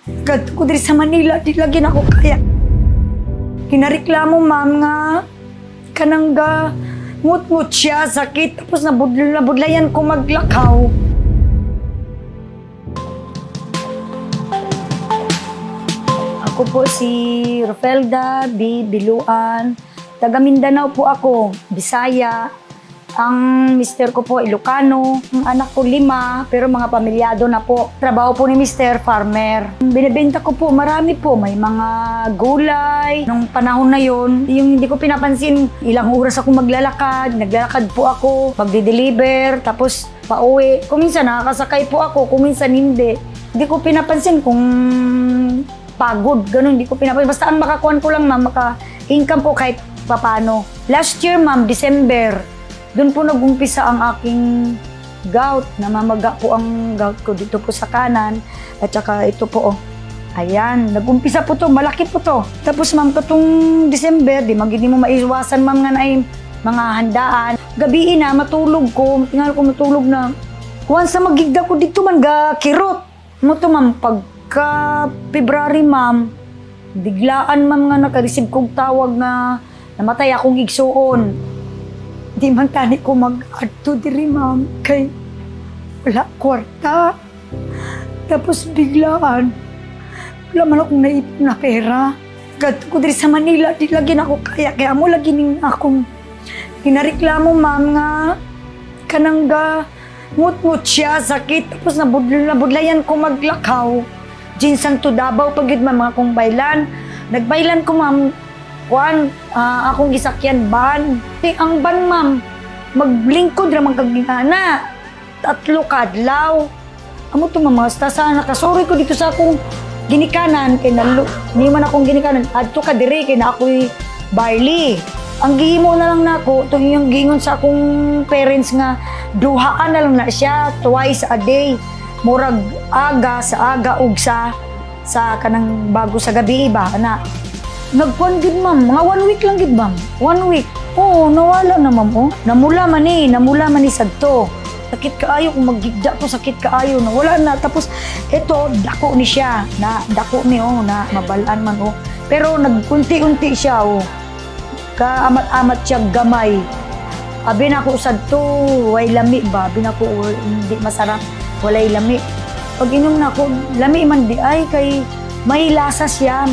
Kadto ko diri sa Manila, di lagi na ako kaya. Kinareklamo, ma'am, nga kanang ga ngut-ngut siya, sakit, tapos nabudlayan ko maglakaw. Ako po si Rofelda B. Biluan. Taga Mindanao po ako, Bisaya. Ang mister ko po Ilocano. Ang anak ko 5, pero mga pamilyado na po. Trabaho po ni mister, farmer. Binibenta ko po, marami po. May mga gulay. Nung panahon na yon, yung hindi ko pinapansin, ilang oras ako maglalakad. Naglalakad po ako, magde-deliver, tapos pauwi. Kuminsan nakakasakay po ako, kuminsan hindi. Hindi ko pinapansin kung pagod, ganun, hindi ko pinapansin. Basta ang makakuhan ko lang, ma'am, maka-income po kahit papano. Last year, ma'am, December, doon po nag-umpisa ang aking gout. Namamaga po ang gout ko dito po sa kanan. At saka ito po, oh. Ayan, nag-umpisa po to, malaki po to. Tapos, ma'am, katong December, di magiging mo maiwasan, ma'am, nga na ay mga handaan. Gabi na, matulog ko, tingnan ko matulog na. Once na magigda ko dito, man, kirot. Mo to, ma'am, pagka February, ma'am, biglaan, ma'am, nga nakareceive kong tawag na namatay akong igsuon. Di man tani ko mag-adto diri, ma'am, kay wala kwarta. Tapos biglaan, wala man akong naipon na pera. Kadto ko diri sa Manila, di lagi na ako kaya mo lagi ning akong ginareklamo, ma'am, nga kanang ga ngut-ngut siya, sakit, tapos nabudlayan ko maglakaw. Ginsang to Davao pag yun, ma'am, mga kong baylan. Nagbailan ko, ma'am, akong gisakyan ban. Ang ban, ma'am, maglingkod ramang kagingana. 3 kadlaw. Amo to, ma'am, sana nakasuri ko dito sa akong ginikanan. Kay hindi man akong ginikanan. Adto ka diri, kay na ako'y barley. Ang gihimo na lang nako, ito yung gingon sa akong parents nga, duhaan na lang na siya, twice a day. Murag aga sa aga ug sa kanang bago sa gabi ba na. Nagkuhan gid, ma'am, mga 1 week lang gid, ma'am. 1 week. Oo, nawala na, ma'am, oh. Namula man ni sadto. Sakit kaayo, kung magigda ko, sakit kaayo, nawala na. Tapos, eto, dako ni siya. Dako ni, oh, na mabalaan man, oh. Pero nagkunti-unti siya, oh. Kaamat-amat siya gamay. Abi na ko sadto, way lami ba? Abi na ko, hindi masarap, walay lami. Pag inom na ko, lami man di ay, kay may lasa siya.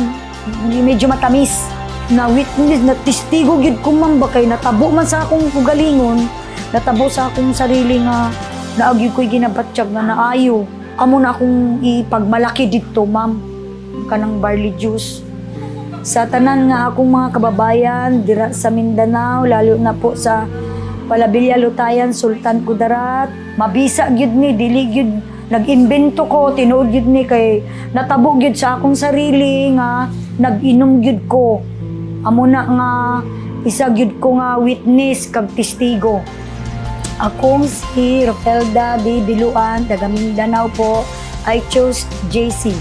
Medyo matamis. Na witness, na testigo gid ko, ma'am, ba kay natabo man sa akong kugalingon, natabo sa akong sarili nga naagyo ko'y ginabatsyag na naayo. Amo na akong ipagmalaki dito, ma'am, kanang barley juice. Sa tanan nga akong mga kababayan dira sa Mindanao, lalo na po sa Palabilia, Lutayan, Sultan Kudarat, mabisa gyud ni, dili gyud nag-invento ko, tinuod gyud ni, kay natabo gyud sa akong sarili nga nag-inom gyud ko. Amo na nga isa gyud ko nga witness kag testigo. Akong si Rofelda B. Biluan, taga Mindanao po. I chose JC.